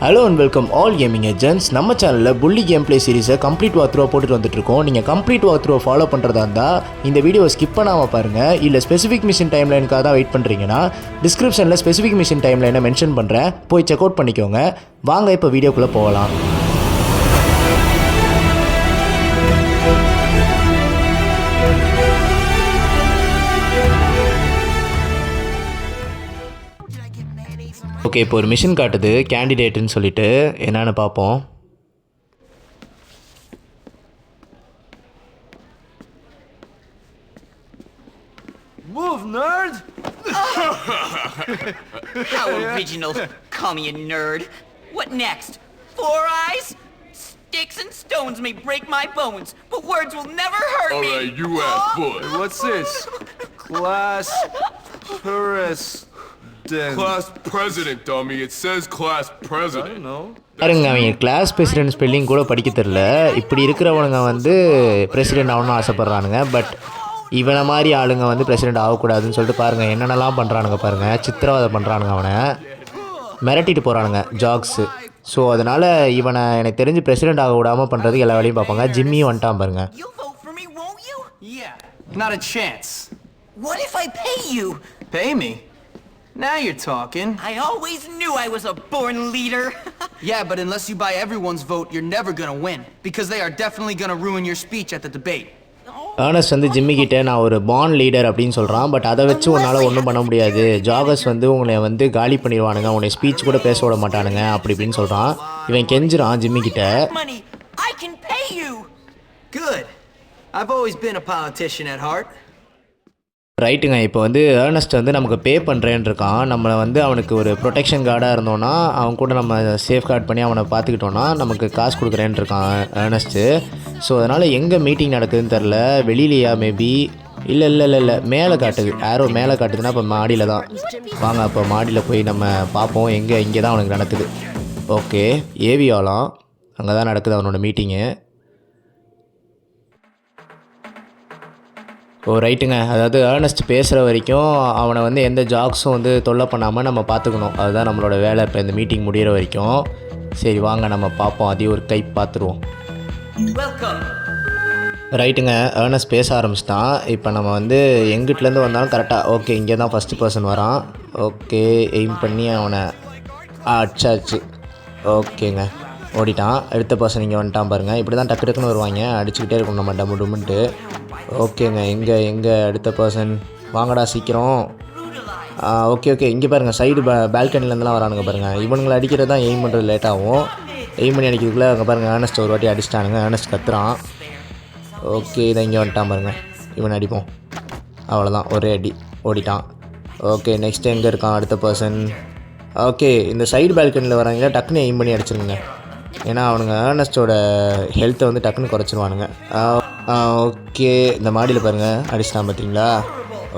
Hello and welcome all gaming agents. நம்ம சேனலில் புள்ளி கேம் பிளே சீரிஸை கம்ப்ளீட் வாக் த்ரூவாக போட்டுட்டு வந்துட்டுருக்கோம். நீங்கள் கம்ப்ளீட் வாக் த்ரூவை ஃபாலோ பண்ணுறதா இருந்தால் இந்த வீடியோவை ஸ்கிப் பண்ணாமல் பாருங்கள். இல்லை ஸ்பெசிஃபிக் மிஷின் டைம் லைனுக்காக தான் வெயிட் பண்ணுறீங்கன்னா டிஸ்கிரிப்ஷனில் ஸ்பெசிஃபிக் மிஷின் டைம் லைனை மென்ஷன் பண்ணுறேன், போய் செக் அவுட் பண்ணிக்கோங்க. வாங்க இப்போ வீடியோக்குள்ளே போகலாம். ஓகே, இப்போ ஒரு மிஷின் காட்டுது கேண்டிடேட்டுன்னு சொல்லிட்டு, என்னன்னு பார்ப்போம். Move, nerd! How original. Call me a nerd. What next? 4 eyes? Sticks and stones may break my bones, but words will never hurt me. Alright, you have fun. What's this? Class President. Class president, dummy. It says class I president. don't know. பாருங்க, அவங்க class president spelling கூட படிக்க தெரில. இப்படி இருக்கிறவனுங்க வந்து president ஆகணும்னு ஆசைப்பட்றானுங்க. But இவனை மாதிரி ஆளுங்க வந்து பிரசிடென்ட் ஆகக்கூடாதுன்னு சொல்லிட்டு பாருங்கள் என்னென்னலாம் பண்ணுறானுங்க பாருங்கள். சித்திரவதை பண்ணுறானுங்க, அவனை மிரட்டிட்டு போகிறானுங்க ஜாக்ஸு. ஸோ அதனால் இவனை எனக்கு தெரிஞ்சு பிரசிடென்ட் ஆக விடாமல் பண்ணுறதுக்கு எல்லா வேலையும் பார்ப்பாங்க. ஜிம்மியும் வந்துட்டான் பாருங்க. You'll vote for me, won't you? Yeah, not a chance. What if I pay you? Pay me? Now you're talking. I always knew I was a born leader. Yeah, but unless you buy everyone's vote, you're never gonna win. Because they are definitely gonna ruin your speech at the debate. Ernest வந்து Jimmy கிட்டே நான் ஒரு bond leader அப்படின்னு சொல்கிறான். But அதை வச்சு உன்னால் ஒன்றும் பண்ண முடியாது. ஜாகர்ஸ் வந்து உங்களை வந்து காலி பண்ணிடுவானுங்க, உன்னை ஸ்பீச் கூட பேச விட மாட்டானுங்க அப்படி இப்படின்னு சொல்கிறான். இவன் கெஞ்சுறான் ஜிம்மி கிட்ட. Money. I can pay you. Good. I've always been a politician at heart. ரைட்டுங்க, இப்போ வந்து ஏர்னஸ்ட் வந்து நமக்கு பே பண்ணுறேன்னு இருக்கான். நம்மளை வந்து அவனுக்கு ஒரு ப்ரொடெக்ஷன் கார்டாக இருந்தோன்னா, அவன் கூட நம்ம சேஃப் கார்டு பண்ணி அவனை பார்த்துக்கிட்டோன்னா நமக்கு காசு கொடுக்குறேன்னு இருக்கான் ஏர்னஸ்ட்டு. ஸோ அதனால் எங்கே மீட்டிங் நடக்குதுன்னு தெரில. வெளியிலையா மேபி? இல்லை மேலே காட்டுது, ஆரோ மேலே காட்டுதுன்னா இப்போ மாடியில் தான். வாங்க அப்போ மாடியில் போய் நம்ம பார்ப்போம். இங்கே தான் அவனுக்கு நடக்குது. ஓகே, ஏவியாலாம் அங்கே தான் நடக்குது அவனோட மீட்டிங்கு. ஓ ரைட்டுங்க, அதாவது ஏர்னஸ்ட் பேசுகிற வரைக்கும் அவனை வந்து எந்த ஜாக்ஸும் வந்து தொல்லை பண்ணாமல் நம்ம பார்த்துக்கணும். அதுதான் நம்மளோட வேலை இப்போ இந்த மீட்டிங் முடிகிற வரைக்கும். சரி வாங்க நம்ம பார்ப்போம், அதையும் ஒரு கை பார்த்துருவோம். Welcome. ரைட்டுங்க, ஏர்னஸ்ட் பேச ஆரம்பிச்சிட்டான். இப்போ நம்ம வந்து எங்கிட்டலேருந்து வந்தாலும் கரெக்டாக ஓகே இங்கே தான் ஃபஸ்ட்டு பர்சன் வரான். ஓகே, எய்ம் பண்ணி அவனை அடிச்சாச்சு. ஓகேங்க, ஓடிட்டான். அடுத்த பர்சன் இங்கே வந்துட்டான் பாருங்கள். இப்படி தான் டக்கு டக்குன்னு வருவாங்க, அடிச்சுக்கிட்டே இருக்கணும் நம்ம டம்மு டும்முன்ட்டு. ஓகேங்க, எங்கே அடுத்த பர்சன் வாங்கடா சீக்கிரம். ஓகே இங்கே பாருங்கள், சைடு பால்கனிலேருந்துலாம் வரானுங்க பாருங்கள். இவனுங்களை அடிக்கிறது தான் எய்ம் பண்ணுறது லேட் ஆகும். எய்ம் பண்ணி அடிக்கிறதுக்குள்ளே அங்கே பாருங்கள் ஏர்னஸ்ட் ஒரு வாட்டி அடிச்சிட்டானுங்க. ஏர்னஸ்ட் கத்துறான். ஓகே, இதை இங்கே வந்துட்டான் பாருங்கள். இவன் அடிப்போம், அவ்வளோதான், ஒரே அடி, ஓடிட்டான். ஓகே, நெக்ஸ்ட் எங்கே இருக்கான் அடுத்த பர்சன்? ஓகே, இந்த சைடு பால்கனியில் வராங்களா, டக்குன்னு எய்ம் பண்ணி அடிச்சிருங்க. ஏன்னா அவனுங்க ஏர்னஸ்டோட ஹெல்த்தை வந்து டக்குன்னு குறைச்சிருவானுங்க. ஓகே, இந்த மாடியில் பாருங்கள் அடிச்சிட்டான் பார்த்தீங்களா?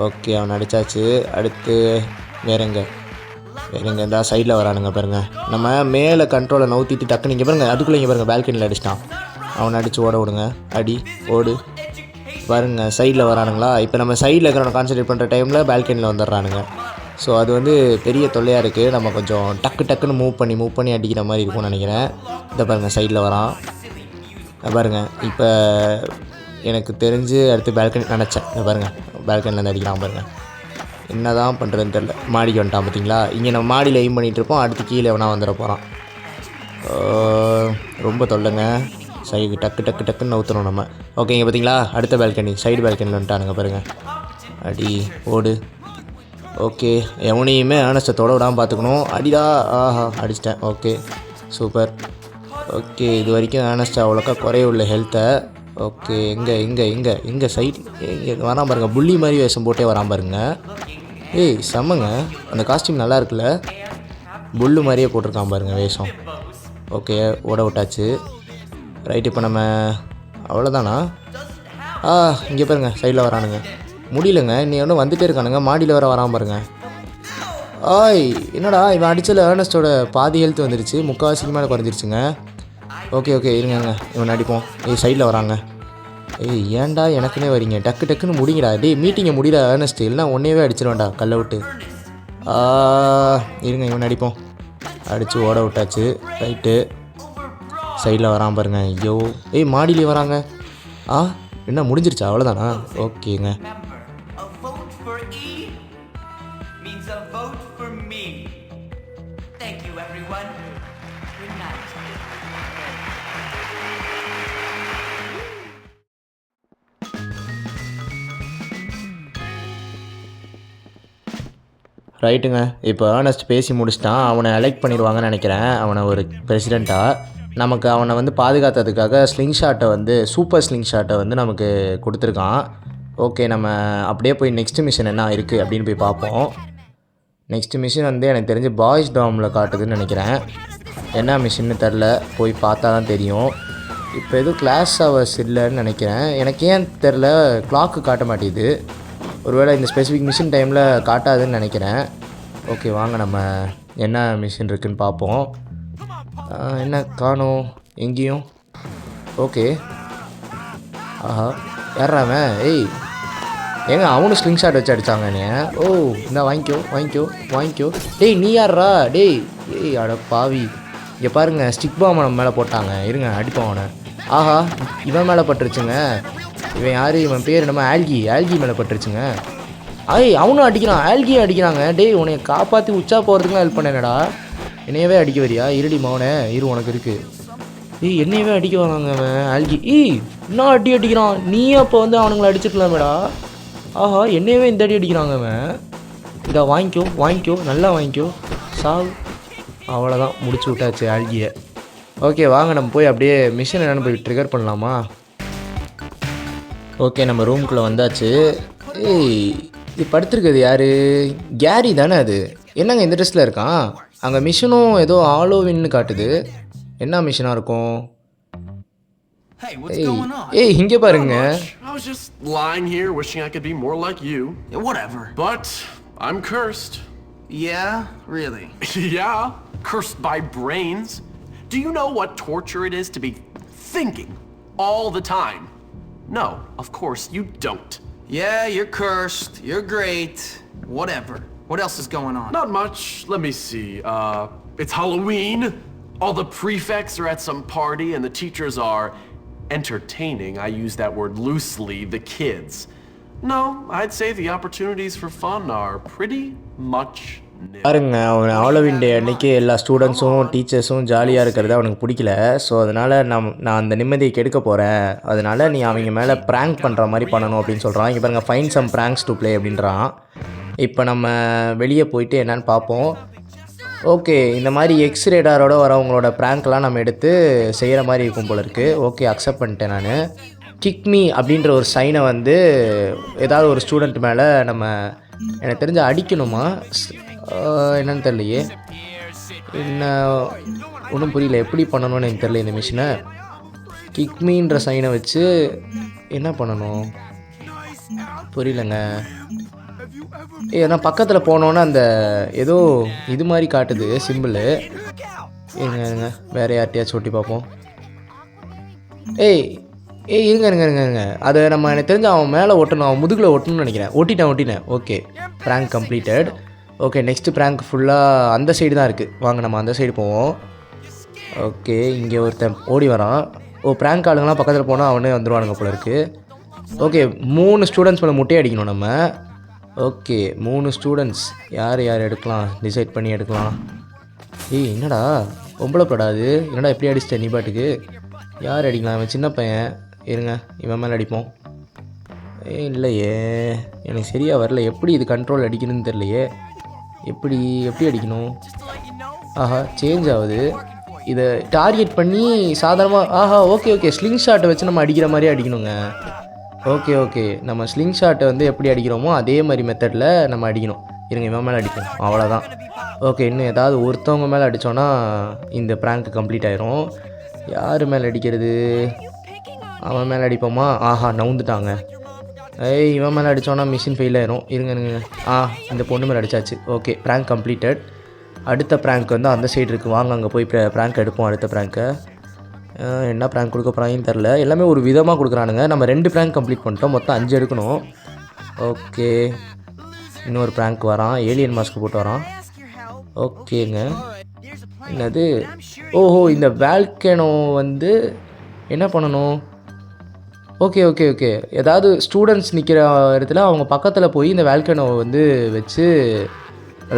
ஓகே, அவனை அடித்தாச்சு. அடுத்து வேறெங்க இந்த சைடில் வரானுங்க பாருங்கள். நம்ம மேலே கண்ட்ரோலை நவுத்திட்டு டக்குன்னு இங்கே பாருங்கள், அதுக்குள்ளே இங்கே பாருங்கள் பால்கனியில் அடிச்சிட்டான். அவனை அடித்து ஓட விடுங்க, அடி ஓடு பாருங்கள். சைடில் வரானுங்களா? இப்போ நம்ம சைடில் இருக்கிறவனை கான்சன்ட்ரேட் பண்ணுற டைமில் பால்கனியில் வந்துடுறானுங்க. ஸோ அது வந்து பெரிய தொல்லையாக இருக்குது. நம்ம கொஞ்சம் டக்குன்னு மூவ் பண்ணி அடிக்கிற மாதிரி இருக்கும்னு நினைக்கிறேன். இதை பாருங்கள் சைடில் வரான் பாருங்கள். இப்போ எனக்கு தெரிஞ்சு அடுத்து பால்கனி நினச்சேன். இதை பாருங்கள் பால்கனிலேருந்து அடிக்கிறான் பாருங்கள். என்ன தான் பண்ணுறதுன்னு தெரில. மாடிக்கு வந்துட்டான் பார்த்தீங்களா? இங்கே நம்ம மாடியில் எய்ம் பண்ணிகிட்ருப்போம், அடுத்து கீழே எவனா வந்துட போகிறான். ரொம்ப தொல்லைங்க. சைடு டக்குன்னு நவுத்தணும் நம்ம. ஓகே, இங்கே பார்த்தீங்களா அடுத்த பால்கனி, சைடு பால்கனியில் வந்துட்டானுங்க பாருங்கள். அடி ஓடு. ஓகே, எவனையுமே ஏர்னஸ்ட்டை தொட விடாமல் பார்த்துக்கணும். அடிடா, ஆஹா அடிச்சிட்டேன். Okay super. ஓகே, இது வரைக்கும் ஏர்னஸ்ட் அவ்வளோக்கா குறைய உள்ள ஹெல்த்தை. ஓகே, எங்கே சைடு இங்கே வரான் பாருங்கள். புள்ளி மாதிரி வேஷம் போட்டே வரான் பாருங்கள். ஏய் செம்மங்க, அந்த காஸ்டியூம் நல்லா இருக்குல்ல, புல்லு மாதிரியே போட்டிருக்கான் பாருங்கள் வேஷம். ஓகே, ஓட விட்டாச்சு. ரைட், இப்போ நம்ம அவ்வளோதானா? இங்கே பாருங்கள் சைடில் வரானுங்க. முடியலங்க, நீ ஒன்றும் வந்துகிட்டே இருக்கானுங்க. மாடியில் வரான் பாருங்க. என்னடா இவன் அடிச்சல ஏர்னஸ்ட்டோட பாதி ஹெல்த் வந்துருச்சு, முக்கால்வாசிக்கு மேலே குறைஞ்சிருச்சுங்க. ஓகே இருங்கங்க, இவன் அடிப்போம். சைடில் வராங்க. ஏன்டா எனக்குன்னே வரீங்க, டக்குன்னு முடிங்கடா. மீட்டிங்கை முடிடா ஏர்னஸ்ட், இல்லைனா ஒன்றேவே அடிச்சிருவேன்டா கல்லை விட்டு. இருங்க இவன் அடிப்போம். அடித்து ஓட விட்டாச்சு. ரைட்டு சைடில் வரான் பாருங்க. ஐயோ ஏய் மாடியிலே வராங்க. என்ன முடிஞ்சிருச்சா? அவ்வளோதானா? ஓகேங்க. A vote for E means a vote for me. Thank you, everyone. Good night. ரைட்டுங்க. இப்போ ஏர்னஸ்ட் பேசி முடிச்சிட்டான். அவனை எலெக்ட் பண்ணிடுவாங்கன்னு நினைக்கிறேன், அவனை ஒரு பிரசிடெண்ட்டாக. நமக்கு அவனை வந்து பாதுகாத்ததுக்காக ஸ்லிங் ஷாட்டை வந்து சூப்பர் ஸ்லிங் ஷாட்டை வந்து நமக்கு கொடுத்துருக்கான். ஓகே, நம்ம அப்படியே போய் நெக்ஸ்ட் மிஷன் என்ன இருக்குது அப்படின்னு போய் பார்ப்போம். நெக்ஸ்ட் மிஷன் வந்து எனக்கு தெரிஞ்சு பாய்ஸ் டாமில் காட்டுதுன்னு நினைக்கிறேன். என்ன மிஷின்னு தெரில, போய் பார்த்தா தான் தெரியும். இப்போ எதுவும் கிளாஸ் ஹவர்ஸ் இல்லைன்னு நினைக்கிறேன். எனக்கு ஏன் தெரில, கிளாக்கு காட்ட மாட்டேங்குது. ஒருவேளை இந்த ஸ்பெசிஃபிக் மிஷின் டைமில் காட்டாதுன்னு நினைக்கிறேன். ஓகே, வாங்க நம்ம என்ன மிஷின் இருக்குதுன்னு பார்ப்போம். என்ன காணோம் எங்கேயும். ஓகே, ஆஹா யாராவன்? ஏய் ஏங்க அவனும் ஸ்லிங் ஷாட் வச்சு அடித்தாங்க என்னைய. ஓ இந்த வாங்கிக்கோ. டேய் நீ யாரா? டேய் அட பாவி, இங்கே பாருங்கள் ஸ்டிக் பாம் நம்ம மேலே போட்டாங்க. இருங்க அடிப்போம் அவனை. ஆஹா இவன் மேலே பட்டுருச்சுங்க. இவன் யார்? இவன் பேர் என்னமோ ஆல்கி மேலே பட்டுருச்சுங்க. அவனும் அடிக்கிறான், ஆல்கியும் அடிக்கிறாங்க. டேய் உன்னை காப்பாற்றி உச்சா போகிறதுக்குலாம் ஹெல்ப் பண்ணேனடா. என்னையவே அடிக்க வரியா? இருடி மவனே இரு, உனக்கு இருக்குது. என்னையவே அடிக்க வராங்க அவன் ஆல்கி. இன்னும் அடிக்கிறான். நீ அப்போ வந்து அவனுங்களை அடிச்சிருக்கலாமேடா. ஆஹா என்னையவே இந்த அடி அடிக்கிறாங்க அவன். இதா வாங்கிக்கோ நல்லா வாங்கிக்கோ, சாவு. அவ்வளோதான், முடிச்சு விட்டாச்சு ஆல்கியை. ஓகே வாங்க நம்ம போய் அப்படியே மிஷின் என்னென்னு போய் ட்ரிகர் பண்ணலாமா? ஓகே நம்ம ரூம்குள்ளே வந்தாச்சு. இது படுத்துருக்குது யார்? கேரி தானே அது? என்னங்க இந்த ட்ரெஸ்ஸில் இருக்கான்? அங்கே மிஷினும் ஏதோ ஹாலோவின்னு காட்டுது. என்ன மிஷினாக இருக்கும்? Hey, what's going on? இங்கே பாருங்க. I was just lying here wishing I could be more like you. Yeah, whatever. But I'm cursed. Yeah, really? Yeah, cursed by brains. Do you know what torture it is to be thinking all the time? No, of course you don't. Yeah, you're cursed. You're great. Whatever. What else is going on? Not much. Let me see. It's Halloween. All the prefects are at some party and the teachers are entertaining. I use that word loosely, the kids. No, I'd say the opportunities for fun are pretty much nil. பாருங்க அவன் Halloween day அன்றைக்கி எல்லா ஸ்டூடெண்ட்ஸும் டீச்சர்ஸும் ஜாலியாக இருக்கிறது அவனுக்கு பிடிக்கல. ஸோ அதனால் நான் அந்த நிம்மதியை கெடுக்க போகிறேன். அதனால் நீ அவங்க மேலே ப்ராங்க் பண்ணுற மாதிரி பண்ணணும் அப்படின்னு சொல்கிறான். இங்கே பாருங்கள், find some pranks to play அப்படின்றான். இப்போ நம்ம வெளியே போயிட்டு என்னன்னு பார்ப்போம். ஓகே, இந்த மாதிரி எக்ஸ் ரேடாரோட வரவங்களோட ப்ராங்க்லாம் நம்ம எடுத்து செய்கிற மாதிரி இருக்கும் போல இருக்குது. ஓகே அக்செப்ட் பண்ணிட்டேன் நான். கிக் மீ அப்படின்ற ஒரு சைனை வந்து ஏதாவது ஒரு ஸ்டூடெண்ட் மேலே நம்ம எனக்கு தெரிஞ்ச அடிக்கணுமா என்னன்னு தெரியலையே. என்ன ஒன்றும் புரியல, எப்படி பண்ணணும்னு எனக்கு தெரியல. இந்த மிஷினை கிக் மீன்ற சைனை வச்சு என்ன பண்ணணும் புரியலங்க. ஏன்னா பக்கத்தில் போனோன்னா அந்த ஏதோ இது மாதிரி காட்டுது சிம்பிள். இருங்க வேறு யார்ட்டையாச்சும் ஒட்டி பார்ப்போம். இருங்க அதை நம்ம எனக்கு தெரிஞ்சு அவன் மேலே ஒட்டணும், அவன் முதுகில் ஒட்டணும்னு நினைக்கிறேன். ஒட்டிட்டேன். Okay prank completed. Okay next prank ஃபுல்லாக அந்த சைடு தான் இருக்குது. வாங்க நம்ம அந்த சைடு போவோம். ஓகே இங்கே ஒருத்தன் ஓடி வரான். ப்ராங்க் ஆளுங்களாம் பக்கத்தில் போனால் அவனே வந்துடுவானுங்க போல இருக்குது. ஓகே 3 ஸ்டூடெண்ட்ஸ் மேலே முட்டையை அடிக்கணும் நம்ம. ஓகே 3 ஸ்டூடெண்ட்ஸ் யார் எடுக்கலாம் டிசைட் பண்ணி எடுக்கலாம். என்னடா பொம்பளை படாது, என்னடா எப்படி அடிச்சிட்டேன் நீ பாட்டுக்கு? யார் அடிக்கலாம்? அவன் சின்ன பையன். இருங்க இவன் மேலே அடிப்போம். இல்லையே எனக்கு சரியாக வரல, எப்படி இது கண்ட்ரோல் அடிக்கணும்னு தெரியலையே. எப்படி அடிக்கணும்? ஆஹா சேஞ்ச் ஆகுது. இதை டார்கெட் பண்ணி சாதாரணமாக ஓகே ஸ்லிங் ஷாட்டை வச்சு நம்ம அடிக்கிற மாதிரியே அடிக்கணுங்க. ஓகே நம்ம ஸ்லிங் ஷாட்டை வந்து எப்படி அடிக்கிறோமோ அதே மாதிரி மெத்தடில் நம்ம அடிக்கணும். இருங்க இவன் மேலே அடிப்போம், அவ்வளோதான். ஓகே இன்னும் ஏதாவது ஒருத்தவங்க மேலே அடித்தோன்னா இந்த ப்ராங்க் கம்ப்ளீட் ஆயிரும். யார் மேலே அடிக்கிறது? அவன் மேலே அடிப்போமா? நவுந்துட்டாங்க. இவன் மேலே அடித்தோன்னா மிஷின் ஃபெயில் ஆயிரும். இருங்க இந்த பொண்ணு மேலே அடித்தாச்சு. Okay prank completed. அடுத்த ப்ராங்க் வந்து அந்த சைடு இருக்குது. வாங்க அங்கே போய் ப்ராங்க் எடுப்போம். அடுத்த ப்ராங்க்கை என்ன ப்ராங்க் கொடுக்க போகிறாங்கன்னு தெரில. எல்லாமே ஒரு விதமாக கொடுக்குறானுங்க. நம்ம 2 ப்ராங்க் கம்ப்ளீட் பண்ணிட்டோம், மொத்தம் 5 எடுக்கணும். ஓகே இன்னொரு ப்ராங்க் வரான், ஏலியன் மாஸ்க் போட்டு வரான். ஓகேங்க என்னது? ஓஹோ, இந்த வேல்கனோ வந்து என்ன பண்ணணும்? ஓகே ஓகே ஓகே, ஏதாவது ஸ்டூடெண்ட்ஸ் நிற்கிற இடத்துல அவங்க பக்கத்தில் போய் இந்த வேல்கனோவை வந்து வச்சு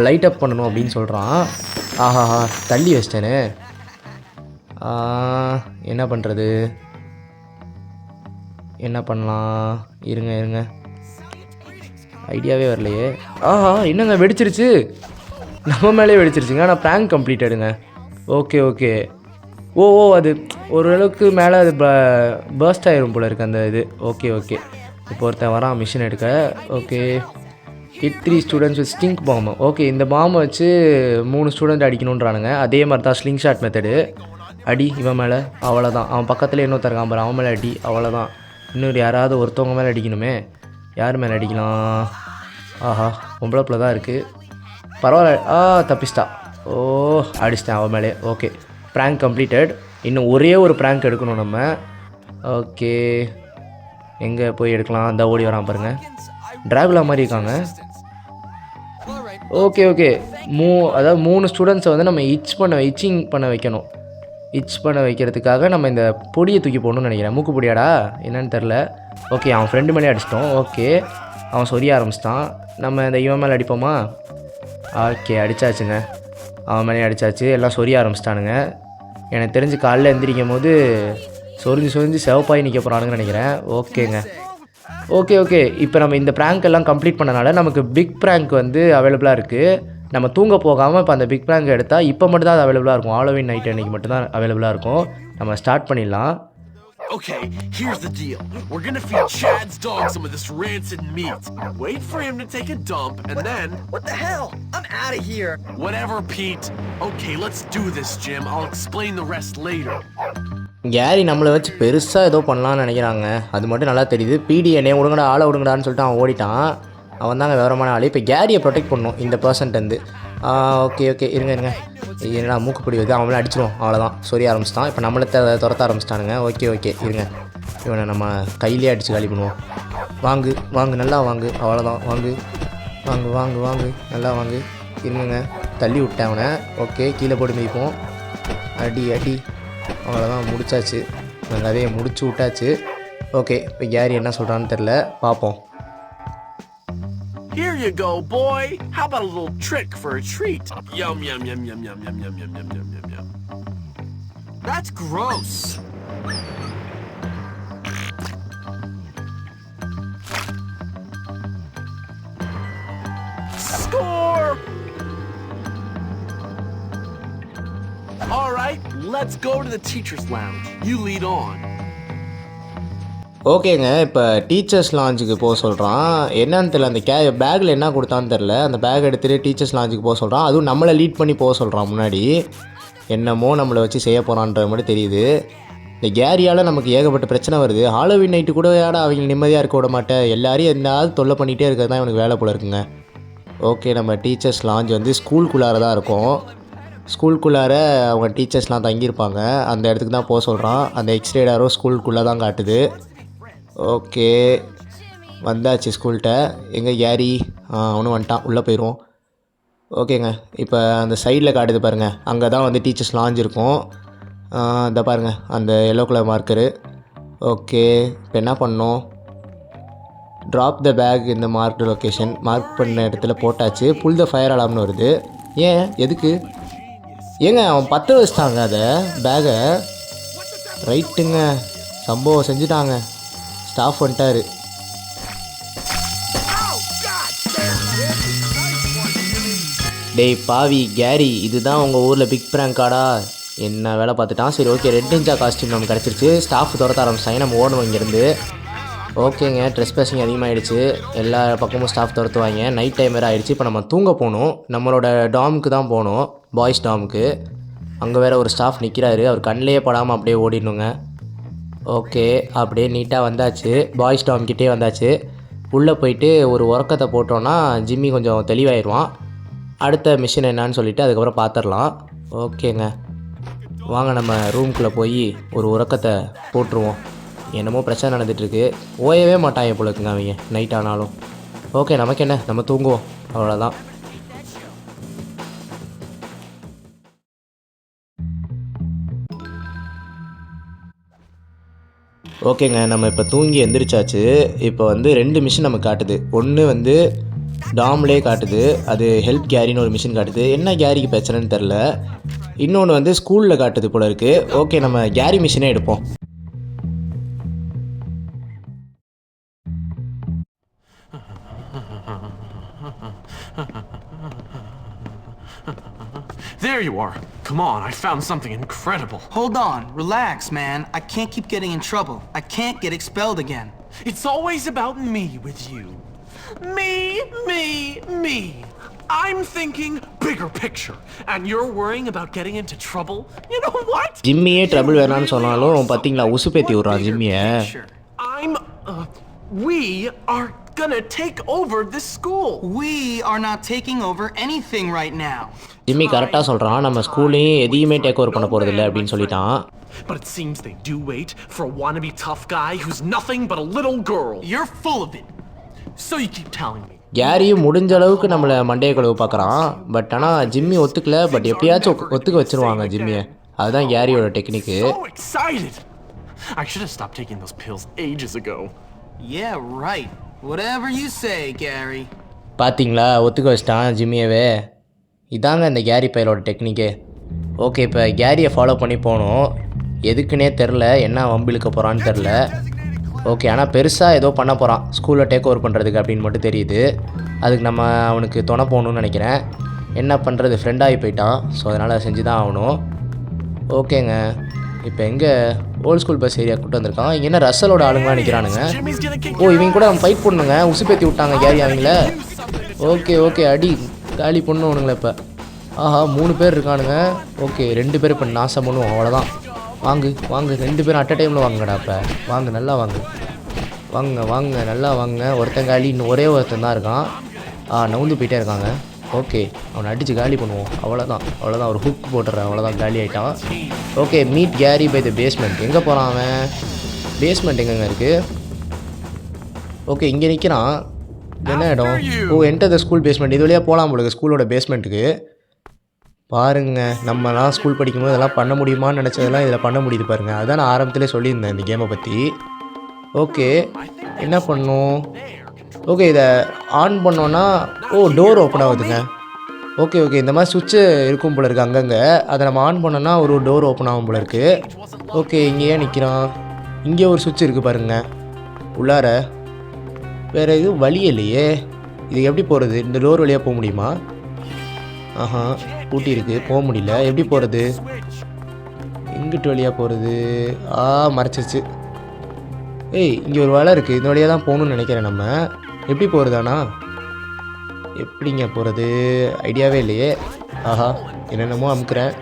லைட் அப் பண்ணணும் அப்படின்னு சொல்கிறான். ஆஹாஹா, தள்ளி வச்சிட்டேனே. என்ன பண்ணுறது? என்ன பண்ணலாம்? இருங்க ஐடியாவே வரலையே. ஆஹா, என்னங்க வெடிச்சிருச்சு, நம்ம மேலே வெடிச்சிருச்சுங்க. ஆனால் ப்ராங்க் கம்ப்ளீட்டடுங்க. ஓகே ஓ அது ஓரளவுக்கு மேலே அது பர்ஸ்ட் ஆயிரும் போல இருக்குது அந்த இது. ஓகே இப்போ ஒருத்தன் வரான் மிஷின் எடுக்க. Okay, hit 3 students with stink பாம்பு. ஓகே, இந்த பாம்பை வச்சு 3 ஸ்டூடெண்ட் அடிக்கணுன்றானுங்க. அதே மாதிரி தான் ஸ்லிங் ஷாட் மெத்தடு. அடி இவன் மேலே, அவ்வளோதான். அவன் பக்கத்தில் இன்னொருத்தருக்கான் பாரு, அவன் மேலே அடி, அவ்வளோதான். இன்னொரு யாராவது ஒருத்தவங்க மேலே அடிக்கணுமே. யார் மேலே அடிக்கலாம்? ஆஹா, பொம்பளை பிள்ளை தான் இருக்குது. பரவாயில்ல, தப்பிச்சிட்டா. ஓ, அடிச்சிட்டேன் அவன் மேலே. Okay, prank completed. இன்னும் ஒரே ஒரு ப்ராங்க் எடுக்கணும் நம்ம. ஓகே, எங்கே போய் எடுக்கலாம்? அந்த ஓடி வரான் பாருங்கள், டிராகுலா மாதிரி இருக்காங்க. ஓகே அதாவது 3 ஸ்டூடெண்ட்ஸை வந்து நம்ம இச்சிங் பண்ண வைக்கணும். பண்ண வைக்கிறதுக்காக நம்ம இந்த பொடியை தூக்கி போடணும்னு நினைக்கிறேன். மூக்கு பொடியாடா என்னன்னு தெரில. ஓகே, அவன் ஃப்ரெண்டு மேலே அடிச்சிட்டோம். ஓகே, அவன் சொரிய ஆரம்பிச்சிட்டான். நம்ம இந்த இவன் மேலே அடிப்போமா? ஓகே, அடித்தாச்சுங்க. அவன் மேலே அடித்தாச்சு. எல்லாம் சொரிய ஆரம்பிச்சிட்டானுங்க. எனக்கு தெரிஞ்சு காலையில் எந்திரிக்கும் போது சொரிஞ்சு செவப்பாய் நிற்க போகிறானுங்கன்னு நினைக்கிறேன். ஓகேங்க. ஓகே இப்போ நம்ம இந்த ப்ராங்க் எல்லாம் கம்ப்ளீட் பண்ணனால நமக்கு பிக் ப்ராங்க் வந்து அவைலபிளாக இருக்குது. நம்ம தூங்க போகாமல் இப்போ அந்த பிக் ப்ராங்க் எடுத்தால் இப்போ மட்டும் தான் அது அவைலபிளாக இருக்கும். ஹாலோவீன் நைட் அன்றைக்கி மட்டும்தான் அவைலபிளாக இருக்கும். நம்ம ஸ்டார்ட் பண்ணிடலாம். Okay, here's the deal. We're gonna feed Chad's dog some of this rancid meat. Wait for him to take a dump, and then... What the hell? I'm out of here. Whatever, Pete. Okay, let's do this, Jim. I'll explain the rest later. Carry நம்மளை வச்சு பெருசாக ஏதோ பண்ணலான்னு நினைக்கிறாங்க. அது மட்டும் நல்லா தெரியுது. பிடி என்னைய விடுங்கடா, ஆளை விடுங்கடான்னு சொல்லிட்டு அவன் ஓடிட்டான். அவன் தாங்க விவரமான ஆள். இப்போ கேரியை ப்ரொடெக்ட் பண்ணணும் இந்த பர்சன்ட்டேருந்து. ஓகே இருங்க என்னடா மூக்குப்பிடி வருது. அவன் மேலே அடிச்சிடும், அவ்வளோதான். சொரிய ஆரம்பிச்சிட்டான். இப்போ நம்மளை துரத்த ஆரம்பிச்சிட்டானுங்க. ஓகே இருங்க, இவனை நம்ம கையிலே அடித்து காலி பண்ணுவோம். வாங்கு நல்லா வாங்கு, அவ்வளோதான். வாங்கு நல்லா வாங்கு. இருங்க, தள்ளி விட்டேன் அவனை. ஓகே, கீழே போட்டு மிதிப்போம். அடி அவ்வளோதான், முடிச்சாச்சு. அந்த கதையை முடிச்சு விட்டாச்சு. ஓகே, இப்போ கேரி என்ன சொல்கிறான்னு தெரில, பார்ப்போம். Here you go, boy. How about a little trick for a treat? Yum. That's gross. Score! All right, let's go to the teacher's lounge. You lead on. ஓகேங்க, இப்போ டீச்சர்ஸ் லாஞ்சுக்கு போக சொல்கிறான். என்னன்னு தெரில, அந்த பேக்கில் என்ன கொடுத்தான்னு தெரில. அந்த பேக் எடுத்துகிட்டு டீச்சர்ஸ் லாஞ்சுக்கு போக சொல்கிறான். அதுவும் நம்மளை லீட் பண்ணி போக சொல்கிறான். முன்னாடி என்னமோ நம்மளை வச்சு செய்ய போகிறான்ற மாதிரி தெரியுது. இந்த கேரியால் நமக்கு ஏகப்பட்ட பிரச்சனை வருது. ஹாலோவீன் நைட்டு கூட அவங்க நிம்மதியாக இருக்க விட மாட்டேன். எல்லாரையும் எந்தாவது தொல்லை பண்ணிகிட்டே இருக்கிறது தான் இவனுக்கு வேலை போல இருக்குங்க. ஓகே, நம்ம டீச்சர்ஸ் லாஞ்ச் வந்து ஸ்கூலுக்குள்ளார தான் இருக்கும். ஸ்கூலுக்குள்ளார அவங்க டீச்சர்ஸ்லாம் தங்கியிருப்பாங்க. அந்த இடத்துக்கு தான் போக சொல்கிறான். அந்த எக்ஸ்ரேடாரோ ஸ்கூலுக்குள்ளே தான் காட்டுது. ஓகே, வந்தாச்சு ஸ்கூல்கிட்ட. எங்கே கேரி? அவனும் வந்துட்டான், உள்ளே போயிடுவோம். ஓகேங்க, இப்போ அந்த சைடில் காட்டுது பாருங்கள், அங்கே தான் வந்து டீச்சர்ஸ் லாஞ்ச் இருக்கும். இந்த பாருங்கள், அந்த எல்லோ கலர் மார்க்கரு. ஓகே, இப்போ என்ன பண்ணோம்? ட்ராப் த பேக் இந்த மார்க் லொக்கேஷன். மார்க் பண்ண இடத்துல போட்டாச்சு. புல் த ஃபயர் அலாம்னு வருது. ஏன், எதுக்கு? ஏங்க, அவன் 10 வச்சுட்டாங்க அதை பேகை. ரைட்டுங்க, சம்பவம் செஞ்சுட்டாங்க. ஸ்டாஃப் வந்துட்டார். டேய் பாவி கேரி, இதுதான் உங்கள் ஊரில் பிக் ப்ராங்காடா? என்ன வேலை பார்த்துட்டான். சரி ஓகே, ரெட் நிஞ்சா காஸ்டியூம் நமக்கு கிடச்சிருச்சு. ஸ்டாஃப் துரத்த ஆரம்பிச்சாங்க. நம்ம ஓடணும் இங்கேருந்து. ஓகேங்க, ட்ரெஸ் பேசிங் அதிகமாகிடுச்சு. எல்லா பக்கமும் ஸ்டாஃப் துரத்துவாங்க. நைட் டைம் வேறு ஆகிடுச்சு. இப்போ நம்ம தூங்க போகணும். நம்மளோட டாமுக்கு தான் போகணும், பாய்ஸ் டாமுக்கு. அங்கே வேறு ஒரு ஸ்டாஃப் நிற்கிறாரு. அவர் கண்ணிலேயே படாமல் அப்படியே ஓடிடணுங்க. ஓகே, அப்படியே நீட்டாக வந்தாச்சு. பாய்ஸ் டாம்கிட்டே வந்தாச்சு. உள்ளே போயிட்டு ஒரு உறக்கத்தை போட்டோன்னா ஜிம்மி கொஞ்சம் தெளிவாயிடுவான். அடுத்த மிஷின் என்னான்னு சொல்லிவிட்டு அதுக்கப்புறம் பார்த்துடலாம். ஓகேங்க, வாங்க நம்ம ரூம்குள்ளே போய் ஒரு உறக்கத்தை போட்டுருவோம். என்னமோ பிரச்சனை நடந்துகிட்ருக்கு. ஓயவே மாட்டாங்க போல இருக்குங்க அவங்க நைட் ஆனாலும். ஓகே, நமக்கு என்ன, நம்ம தூங்குவோம், அவ்வளோதான். ஓகேங்க, நம்ம இப்போ தூங்கி எந்திரிச்சாச்சு. இப்போ வந்து 2 மிஷின் நமக்கு காட்டுது. ஒன்று வந்து டாம்லேயே காட்டுது, அது ஹெல்ப் கேரின்னு ஒரு மிஷின் காட்டுது. என்ன கேரிக்கு பிரச்சனைன்னு தெரில. இன்னொன்று வந்து ஸ்கூலில் காட்டுது போல இருக்குது. ஓகே, நம்ம கேரி மிஷினே எடுப்போம். There you are. Come on, I found something incredible. Hold on, relax, man. I can't keep getting in trouble. I can't get expelled again. It's always about me with you. Me. I'm thinking bigger picture, and you're worrying about getting into trouble? You know what? ஜிம்மியே trouble வேணான்னு சொன்னாலும் பார்த்தீங்களா உசுப்பேத்தி விட்றான் ஜிம்மியை. We are gonna take over this school. We are not taking over anything right now. Jimmy கரெக்டாக சொல்கிறான். நம்ம ஸ்கூலையும் எதையுமே டேக் ஓவர் பண்ண போகிறதில்ல அப்படின்னு சொல்லிட்டான். But it seems they do wait for a wannabe tough guy who's nothing but a little girl. You're full of it. So you keep telling me. கேரியும் முடிஞ்ச அளவுக்கு நம்மளை மண்டையை கழுவு பார்க்குறான். பட் ஆனால் ஜிம்மி ஒத்துக்கல. பட் எப்படியாச்சும் ஒத்துக்க வச்சுருவாங்க ஜிம்மியை. அதுதான் கேரியோட டெக்னிக்கு. So excited. I should have stopped taking those pills ages ago. Yeah, right. Whatever you say, Gary. பார்த்தீங்களா, ஒத்துக்க வச்சிட்டான் ஜிம்மியவே. இதாங்க இந்த கேரி பையலோட டெக்னிக்கு. ஓகே, இப்போ கேரியை ஃபாலோ பண்ணி போகணும். எதுக்குன்னே தெரில, என்ன வம்பிழுக்க போகிறான்னு தெரில. ஓகே, ஆனால் பெருசாக ஏதோ பண்ண போகிறான் ஸ்கூலில் டேக் ஓவர் பண்ணுறதுக்கு அப்படின்னு மட்டும் தெரியுது. அதுக்கு நம்ம அவனுக்கு துணை போகணுன்னு நினைக்கிறேன். என்ன பண்ணுறது, ஃப்ரெண்டாகி போயிட்டான். ஸோ அதனால் செஞ்சு தான் ஆகணும். ஓகேங்க, இப்போ எங்கே ஓல்ட் ஸ்கூல் பஸ் ஏரியா கூட்டு வந்திருக்கான். இங்கே என்ன ரசலோட ஆளுங்களாம் நிற்கிறானுங்க. ஓ, இவங்க கூட நம்ம ஃபைட் பண்ணுங்க. உசுப்பேத்தி விட்டாங்க கேரி அவங்கள. ஓகே அடி காலி பண்ணுவானுங்களே இப்போ. ஆஹா, 3 பேர் இருக்கானுங்க. ஓகே, 2 பேர் இப்போ நாசம் பண்ணுவோம், அவ்வளோதான். வாங்க 2 பேரும் அட் அ டைமில் வாங்கடா. இப்போ வாங்க, நல்லா வாங்க நல்லா வாங்க. ஒருத்தன் காலி, இன்னும் ஒரே ஒருத்தன் தான் இருக்கான். நவுந்து போயிட்டே இருக்காங்க. ஓகே, அவனை அடித்து காலி பண்ணுவோம், அவ்வளோதான். ஒரு ஹுக் போட்டுறேன், அவ்வளோதான், காலி ஆகிட்டான். Okay, meet Gary by the basement. எங்கே போகிறான் அவன்? பேஸ்மெண்ட் எங்கெங்க இருக்குது? ஓகே, இங்கே நிற்கிறான். என்ன இடம்? ஓ, என்டர் த ஸ்கூல் பேஸ்மெண்ட். இது வழியாக போகலாம் உங்களுக்கு ஸ்கூலோட பேஸ்மெண்ட்டுக்கு. பாருங்கள், நம்மலாம் ஸ்கூல் படிக்கும்போது இதெல்லாம் பண்ண முடியுமான்னு நினச்சதெல்லாம் இதில் பண்ண முடியுது பாருங்கள். அதுதான் நான் ஆரம்பத்திலே சொல்லியிருந்தேன் இந்த கேமை பற்றி. ஓகே, என்ன பண்ணணும்? ஓகே, இதை ஆன் பண்ணோன்னா டோர் ஓப்பன் ஆகுதுங்க. ஓகே, இந்த மாதிரி சுவிட்சு இருக்கும் போல இருக்குது அங்கங்கே. அதை நம்ம ஆன் பண்ணோன்னா ஒரு டோர் ஓப்பன் ஆகும் போல இருக்குது. ஓகே, இங்கேயே நிற்கிறான். இங்கே ஒரு சுவிட்ச் இருக்குது பாருங்கள் உள்ளார. வேறு எதுவும் வழி இல்லையே. இது எப்படி போகிறது? இந்த டோர் வழியாக போக முடியுமா? ஆஹா, பூட்டி இருக்குது, போக முடியல. எப்படி போகிறது? எங்கிட்டு வழியாக போகிறது? மறைச்சிருச்சு. இங்கே ஒரு வலை இருக்குது, இந்த வழியாக தான் போகணுன்னு நினைக்கிறேன். நம்ம எப்படி போகிறதாண்ணா? எப்படிங்க போகிறது? ஐடியாவே இல்லையே. ஆஹா, என்னென்னமோ அமுக்குறேன்.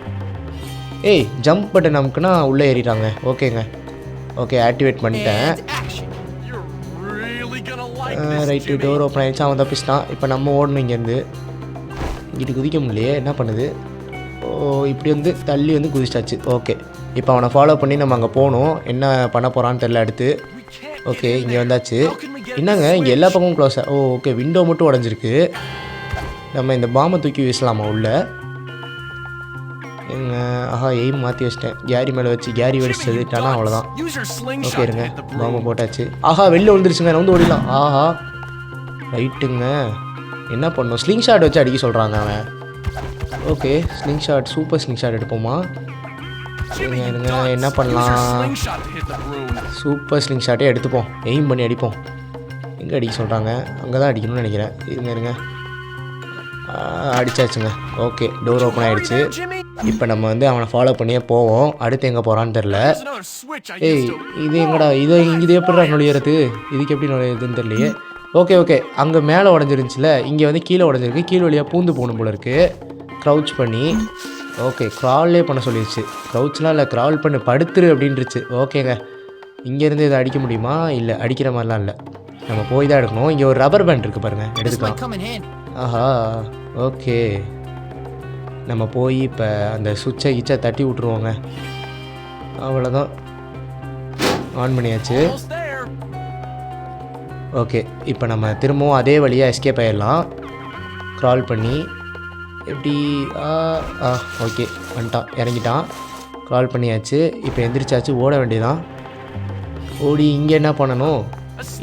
ஜம்ப் பட்டன் அமுக்குனா உள்ளே ஏறிட்டாங்க. ஓகேங்க, ஆக்டிவேட் பண்ணிட்டேன். ரைட்டு, டோர் ஓப்பன் ஆகிடுச்சு. அவன் தப்பிச்சிட்டான். இப்போ நம்ம ஓடணும் இங்கேருந்து. இங்கிட்டு குதிக்க முடியலையே, என்ன பண்ணுது? இப்படி வந்து தள்ளி வந்து குதிச்சாச்சு. ஓகே, இப்போ அவனை ஃபாலோ பண்ணி நம்ம அங்கே போகணும். என்ன பண்ண போகிறான்னு தெரில அடுத்து. ஓகே, இங்கே வந்தாச்சு. என்னங்க, இங்கே எல்லா பக்கமும் க்ளோஸா? ஓகே, விண்டோ மட்டும் உடஞ்சிருக்கு. நம்ம இந்த பாம்பை தூக்கி வீசலாமா உள்ள? எய்ம் மாற்றி வச்சிட்டேன். கேரி மேலே வச்சு கேரி வெடிச்சு செதுட்டானா அவ்வளோதான். ஓகே, இருங்க, பாம்பை போட்டாச்சு. வெளில விழுந்துருச்சுங்க, நான் வந்து ஓடிடலாம். ரைட்டுங்க, என்ன பண்ணணும்? ஸ்லிங் ஷாட் வச்சு அடிக்க சொல்கிறாங்க அவன். Okay, sling shot, super sling shot எடுப்போமா? இருங்க, என்ன பண்ணலாம்? சூப்பர் ஸ்லிங் ஷாட்டே எடுத்துப்போம். எய்ம் பண்ணி அடிப்போம். எங்கே அடிக்க சொல்கிறாங்க? அங்கே தான் அடிக்கணும்னு நினைக்கிறேன். இருங்க, அடிச்சாச்சுங்க. ஓகே, டோர் ஓப்பன் ஆகிடுச்சு. இப்போ நம்ம வந்து அவனை ஃபாலோ பண்ணியே போவோம். அடுத்து எங்கே போகிறான்னு தெரில. இது எங்கடா? இது எப்படிடா நுழையிறது? இதுக்கு எப்படி நுழையிறதுன்னு தெரியலையே. ஓகே, அங்கே மேலே உடஞ்சிருந்துச்சுல, இங்கே வந்து கீழே உடஞ்சிருக்கு. கீழே வழியாக பூந்து போகணும் போல இருக்குது. க்ரௌச் பண்ணி. ஓகே, க்ரால்லே பண்ண சொல்லிடுச்சு. க்ரௌச்லாம் இல்லை, க்ரால் பண்ணி படுத்துரு அப்படின்ட்டுருச்சு. ஓகேங்க, இங்கேருந்து இதை அடிக்க முடியுமா? இல்லை, அடிக்கிற மாதிரிலாம் இல்லை, நம்ம போய் தான் எடுக்கணும். இங்கே ஒரு ரப்பர் பேண்ட் இருக்குது பாருங்கள், எடுத்துக்கலாம். ஆஹா, ஓகே, நம்ம போய் இப்போ அந்த சுவிட்சை தட்டி விட்ருவோங்க. அவ்வளோதான், ஆன் பண்ணியாச்சு. ஓகே, இப்போ நம்ம திரும்பவும் அதே வழியாக எஸ்கேப் ஆகிடலாம். க்ரால் பண்ணி எப்படி? ஓகே, வந்துட்டான், இறங்கிட்டான். க்ரால் பண்ணியாச்சு. இப்போ எந்திரிச்சாச்சு, ஓட வேண்டியதான். ஓடி இங்கே என்ன பண்ணணும்,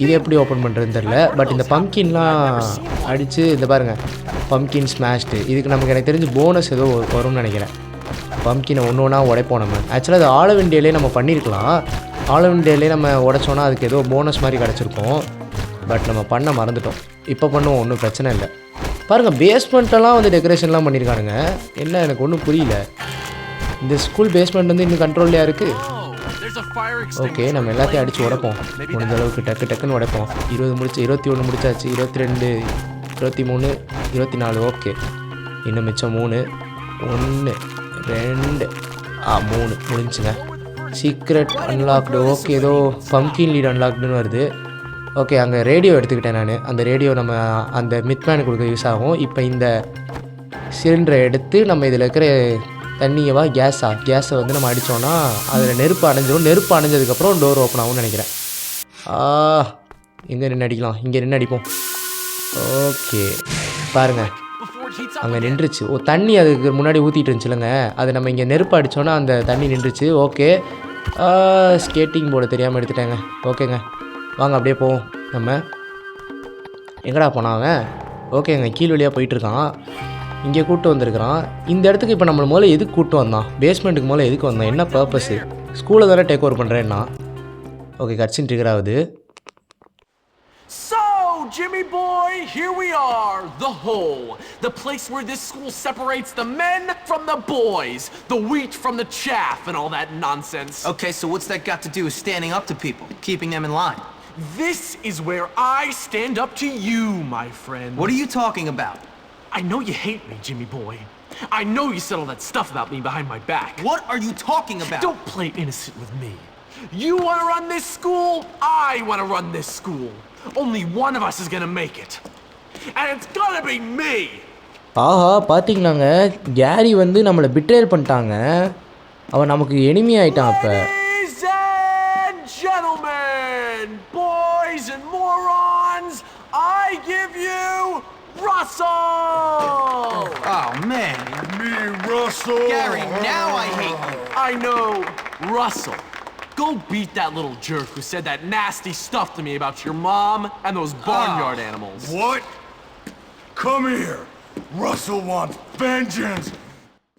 இது எப்படி ஓப்பன் பண்ணுறதுன்னு தெரில. பட் இந்த பம்கின்லாம் அடித்து இந்த பாருங்கள், பம்கின் ஸ்மாஷ்டு. இதுக்கு நமக்கு எனக்கு தெரிஞ்சு போனஸ் ஏதோ வரும்னு நினைக்கிறேன். பம்கினை ஒன்று ஒன்றா உடைப்போம் நம்ம. ஆக்சுவலாக அது ஆல் இண்டியாலே நம்ம பண்ணியிருக்கலாம். ஆல் இண்டியாலே நம்ம உடைச்சோன்னா அதுக்கு ஏதோ போனஸ் மாதிரி கிடச்சிருக்கும். பட் நம்ம பண்ண மறந்துட்டோம். இப்போ பண்ணுவோம், ஒன்றும் பிரச்சனை இல்லை. பாருங்கள், பேஸ்மெண்ட்டெல்லாம் வந்து டெக்கரேஷன்லாம் பண்ணியிருக்கானுங்க. என்ன எனக்கு ஒன்றும் புரியல. இந்த ஸ்கூல் பேஸ்மெண்ட் வந்து இன்னும் கண்ட்ரோல்லையாக இருக்குது. ஓகே, நம்ம எல்லாத்தையும் அடித்து உடைப்போம். முடிஞ்ச அளவுக்கு டக்குன்னு உடைப்போம். 20 முடிச்சு, 21 முடிச்சாச்சு, 22, 23, 24. ஓகே, இன்னும் மிச்சம் 3. 1, 2, 3 முடிஞ்சுங்க. Secret unlocked. ஓகே, ஏதோ பம்கின் லீட் அன்லாக்டுன்னு வருது. ஓகே, அங்கே ரேடியோ எடுத்துக்கிட்டேன் நான். அந்த ரேடியோ நம்ம அந்த மித்மேனுக்கு கொடுக்க யூஸ் ஆகும். இப்போ இந்த சிலிண்டரை எடுத்து நம்ம இதில் இருக்கிற தண்ணியவா கேஸை வந்து நம்ம அடித்தோன்னா அதில் நெருப்பு அணைஞ்சிடும். நெருப்பு அணைஞ்சதுக்கப்புறம் டோர் ஓப்பன் ஆகும்னு நினைக்கிறேன். எங்கே நின்று அடிக்கலாம், இங்கே நின்று அடிப்போம். ஓகே, பாருங்கள், அங்கே நின்றுச்சு. தண்ணி அதுக்கு முன்னாடி ஊற்றிட்டு இருந்துச்சுலங்க, அது நம்ம இங்கே நெருப்பு அடித்தோன்னா அந்த தண்ணி நின்றுச்சு. ஓகே, ஸ்கேட்டிங் போர்டு தெரியாமல் எடுத்துட்டேங்க. ஓகேங்க, வாங்க அப்படியே போவோம். நம்ம எங்கடா போனாங்க? ஓகேங்க, கீழ் வழியாக போயிட்டுருக்கான். இங்கே கூப்பிட்டு வந்திருக்கிறான். இந்த இடத்துக்கு இப்போ நம்மளை முதல்ல எதுக்கு கூப்பிட்டு வந்தான்? பேஸ்மெண்ட்டுக்கு முதல்ல எதுக்கு வந்தான்? என்ன பர்பஸு? ஸ்கூலை தானே டேக் ஓவர் பண்ணுறேன்னா. ஓகே, கட்சின் ட்ரிகர் ஆகுது. So, Jimmy boy, here we are, the hole. The place where this school separates the men from the boys, the wheat from the chaff, and all that nonsense. Okay, so what's that got to do with standing up to people, keeping them in line? This is where I stand up to you, my friend. What are you talking about? I know you hate me, Jimmy boy. I know you said all that stuff about me behind my back. What are you talking about? Don't play innocent with me. You want to run this school? I want to run this school. Only one of us is gonna make it. And it's gonna be me! ஆஹா, பார்த்தீங்களாங்க, Gary வந்து நம்மளை betrayal பண்ணிட்டாங்க. அவன் நமக்கு enemy ஆகிட்டான். அப்போ Ladies and gentlemen, boys and morons, I give you Russell! Oh, man. Me, Russell. Gary, now I hate you. I know, Russell. Go beat that little jerk who said that nasty stuff to me about your mom and those barnyard animals. What? Come here. Russell wants vengeance.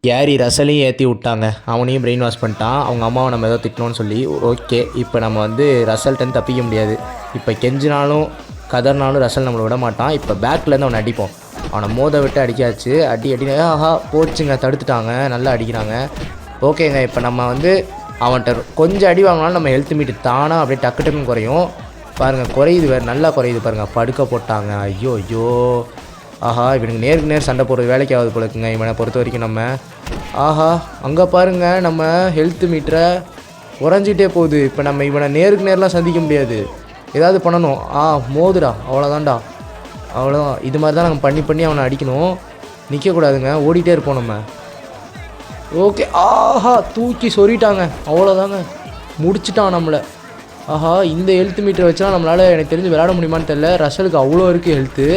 Gary ரசலையும் ஏற்றி விட்டாங்க. அவனையும் brain wash பண்ணிட்டான். அவங்க அம்மாவை நம்ம ஏதோ திட்டணும்னு சொல்லி. ஓகே, இப்போ நம்ம வந்து ரசல்ட்டன்னு தப்பிக்க முடியாது. இப்போ கெஞ்சினாலும் கதர்னாலும் ரசல் நம்மளை விட மாட்டான். இப்போ பேக்லேருந்து அவனை அடிப்போம். அவனை மோத விட்டு அடிக்காச்சு. அடி ஆஹா போச்சுங்க, தடுத்துட்டாங்க. நல்லா அடிக்கிறாங்க. ஓகேங்க, இப்போ நம்ம வந்து அவன்கிட்ட கொஞ்சம் அடி வாங்கினாலும் நம்ம ஹெல்த் மீட்டு தானாக அப்படியே டக்குன்னு குறையும். பாருங்கள், குறையுது, வேறு நல்லா குறையுது பாருங்கள். படுக்க போட்டாங்க. ஐயோ ஆஹா, இவனுக்கு நேருக்கு நேர் சண்டை போடுறது வேலைக்கு ஆகுது போலக்குங்க இவனை பொறுத்த வரைக்கும். நம்ம ஆஹா, அங்கே பாருங்கள், நம்ம ஹெல்த் மீட்டரை குறைஞ்சிட்டே போகுது. இப்போ நம்ம இவனை நேருக்கு நேரெலாம் சந்திக்க முடியாது. ஏதாவது பண்ணணும். மோதுடா, அவ்வளோதான்டா, அவ்வளோதான். இது மாதிரி தான் நம்ம பண்ணி அவனை அடிக்கணும். நிற்கக்கூடாதுங்க, ஓடிட்டே இருப்போம் நம்ம. ஓகே, ஆஹா, தூக்கி சொறிட்டாங்க. அவ்வளோதாங்க, முடிச்சிட்டான் நம்மளை. ஆஹா, இந்த ஹெல்த் மீட்டரை வச்சா நம்மளால் எனக்கு தெரிஞ்சு விளையாட முடியுமான்னு தெரில. ரசலுக்கு அவ்வளோ இருக்குது ஹெல்த்து.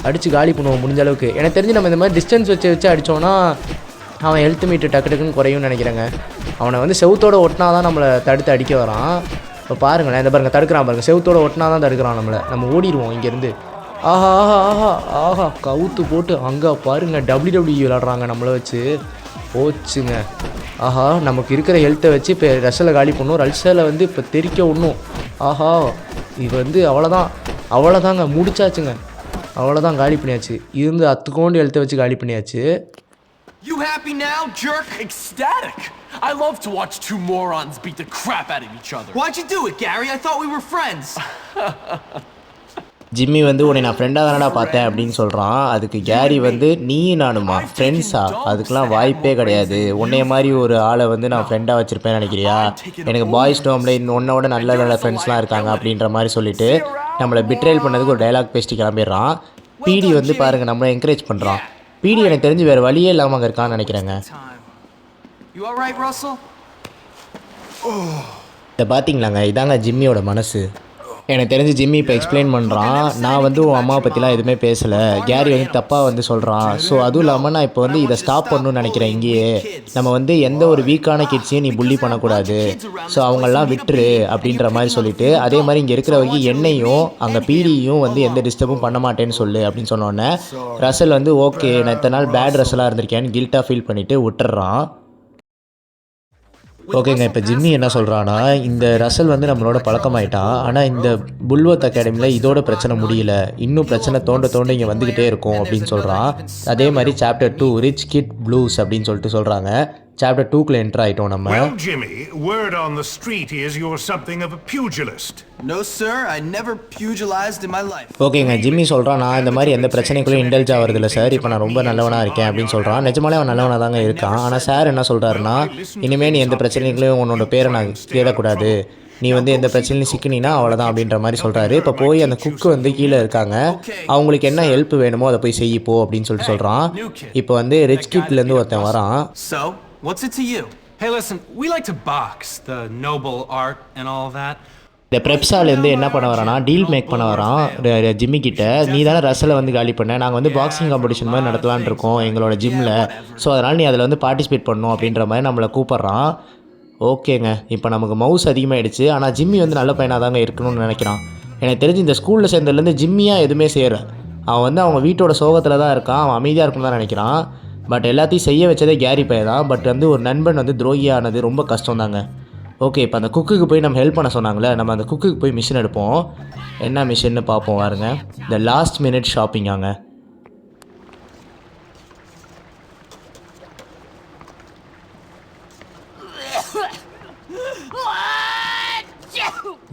அடித்து காலி பண்ணுவோம் முடிஞ்ச அளவுக்கு. எனக்கு தெரிஞ்சு நம்ம இந்த மாதிரி டிஸ்டன்ஸ் வச்சு அடித்தோன்னா அவன் ஹெல்த் மீட்டர் டக்குன்னு குறையும்னு நினைக்கிறேங்க. அவனை வந்து செவுத்தோடு ஒட்டினா தான் நம்மளை தடுத்து அடிக்க வரான். இப்போ பாருங்களேன், இந்த பாருங்கள், தடுக்கிறான் பாருங்கள். செவுத்தோடு ஒட்டினா தான் தடுக்கிறான் நம்மளை. நம்ம ஓடிடுவோம் இங்கேருந்து. ஆஹா ஆஹா ஆஹா ஆஹா, கவுத்து போட்டு அங்கே பாருங்கள், WWE விளாட்றாங்க நம்மளை வச்சு. போச்சுங்க. ஆஹா, நமக்கு இருக்கிற ஹெல்த்தை வச்சு இப்போ ரசலை காலி பண்ணும். ரசலை வந்து இப்போ தெரிக்க விடணும். ஆஹா, இது வந்து அவ்வளோதாங்க, முடிச்சாச்சுங்க. அவ்வளோதான், காலி பண்ணியாச்சு. இருந்து 10 கோண்டு ஹெல்த்தை வச்சு காலி பண்ணியாச்சு. You happy now, jerk? Ecstatic! I love to watch two morons beat the crap out of each other. Why'd you do it, Gary? I thought we were friends. Jimmy வந்து உன்னை நான் ஃப்ரெண்டாக தானடா பார்த்தேன் அப்படின்னு சொல்கிறான். அதுக்கு கேரி வந்து நீயும் நானுமா ஃப்ரெண்ட்ஸா? அதுக்கெலாம் வாய்ப்பே கிடையாது. உன்னைய மாதிரி ஒரு ஆளை வந்து நான் ஃப்ரெண்டாக வச்சுருப்பேன்னு நினைக்கிறியா? எனக்கு பாய்ஸ் டோமில் உன்னோட நல்ல நல்ல ஃப்ரெண்ட்ஸ்லாம் இருக்காங்க அப்படின்ற மாதிரி சொல்லிட்டு நம்மளை பிட்ரேல் பண்ணதுக்கு ஒரு டைலாக் பேசிட்டு கிளம்பிடுறான். பிடி வந்து பாருங்கள், நம்மளை என்கரேஜ் பண்ணுறான். பிடி எனக்கு தெரிஞ்சு வேறு வழியே இல்லாமல் அங்கே இருக்கான்னு நினைக்கிறேங்க. You all right, Russell? இதை பார்த்தீங்களாங்க, இதாங்க ஜிம்மியோட மனசு. எனக்கு தெரிஞ்சு ஜிம்மி இப்போ எக்ஸ்பிளைன் பண்ணுறான். நான் வந்து உன் அம்மாவை பற்றிலாம் எதுவுமே பேசலை, கேரி வந்து தப்பாக வந்து சொல்கிறான். ஸோ அதுவும் இல்லாமல் நான் இப்போ வந்து இதை ஸ்டாப் பண்ணணும்னு நினைக்கிறேன். இங்கேயே நம்ம வந்து எந்த ஒரு வீக்கான கிட்ஸையும் நீ புள்ளி பண்ணக்கூடாது, ஸோ அவங்கெல்லாம் விட்டுரு அப்படின்ற மாதிரி சொல்லிவிட்டு, அதே மாதிரி இங்கே இருக்கிற வரைக்கும் என்னையும் அங்கே பீடியும் வந்து எந்த டிஸ்டர்பும் பண்ண மாட்டேன்னு சொல்லு அப்படின்னு சொன்னோன்னே ரசல் வந்து ஓகே நான் இத்தனை நாள் பேட் ரசலாக இருந்திருக்கேன்னு கில்ட்டாக ஃபீல் பண்ணிவிட்டு விட்டுறான். ஓகேங்க, இப்போ ஜிம்மி என்ன சொல்கிறான்னா, இந்த ரசல் வந்து நம்மளோட பழக்கமாயிட்டான், ஆனால் இந்த புல்வர்த் அகாடமியில் இதோட பிரச்சனை முடியல, இன்னும் பிரச்சனை தோண்ட இங்கே வந்துக்கிட்டே இருக்கும் அப்படின்னு சொல்கிறான். அதே மாதிரி சாப்டர் 2 ரிச் கிட் ப்ளூஸ் அப்படின்னு சொல்லிட்டு சொல்கிறாங்க. சாப்டர் 2க்குள்ள என்டர் ஆகிட்டோம் நம்ம. Well, Jimmy, word on the street is you're something of a pugilist. No, sir, I never pugilized in my life. ஓகேங்க, ஜிம்மி சொல்கிறான் நான் இந்த மாதிரி எந்த பிரச்சனைக்குள்ளே இன்டெல்ஜ் ஆகிறதில்ல சார், இப்போ நான் ரொம்ப நல்லவனாக இருக்கேன் அப்படின்னு சொல்கிறான். நிஜமாலே அவன் நல்லவனாக தாங்க இருக்கான். ஆனால் சார் என்ன சொல்கிறாருன்னா, இனிமேல் நீ எந்த பிரச்சனைகளையும் உன்னோட பேரை நான் தேடக்கூடாது, நீ வந்து எந்த பிரச்சனையும் சிக்கினா அவ்வளோதான் அப்படின்ற மாதிரி சொல்கிறாரு. இப்போ போய் அந்த குக்கு வந்து கீழே இருக்காங்க, அவங்களுக்கு என்ன ஹெல்ப் வேணுமோ அதை போய் செய்யிப்போ அப்படின்னு சொல்லிட்டு சொல்கிறான். இப்போ வந்து ரிச் கிட்லேருந்து ஒருத்தன் வரான். So, what's it to you? Hey, listen, we like to box, the noble art and all that. இந்த ப்ரெப்ஸாலேருந்து என்ன பண்ண வரானா, டீல் மேக் பண்ண வரான் ஜிம்மி கிட்ட. நீ தானே ரசலை வந்து காலி பண்ண, நாங்கள் வந்து பாக்ஸிங் காம்படிஷன் மாதிரி நடத்தலான் இருக்கோம் எங்களோட ஜிம்மில், ஸோ அதனால் நீ அதில் வந்து பார்ட்டிசிபேட் பண்ணணும் அப்படின்ற மாதிரி நம்மளை கூப்பிட்றான். ஓகேங்க, இப்போ நமக்கு மவுஸ் அதிகமாகிடுச்சு. ஆனால் ஜிம்மி வந்து நல்ல பையனாக தாங்க இருக்கணும்னு நினைக்கிறான். எனக்கு தெரிஞ்சு இந்த ஸ்கூலில் சேர்ந்ததுலேருந்து ஜிம்மியாக எதுவுமே செய்கிற, அவன் வந்து அவங்க வீட்டோட சோகத்தில் தான் இருக்கான், அவன் அமைதியாக இருக்கணும்னு தான் நினைக்கிறான். பட் எல்லாத்தையும் செய்ய வச்சதே கேரி பையன் தான். பட் வந்து ஒரு நண்பன் வந்து துரோகியானது ரொம்ப கஷ்டம் தாங்க. ஓகே, இப்போ அந்த குக்குக்கு போய் நம்ம ஹெல்ப் பண்ண சொன்னாங்களே, நம்ம அந்த குக்குக்கு போய் மிஷின் எடுப்போம். என்ன மிஷின்னு பார்ப்போம் பாருங்க. இந்த லாஸ்ட் மினிட் ஷாப்பிங்காங்க.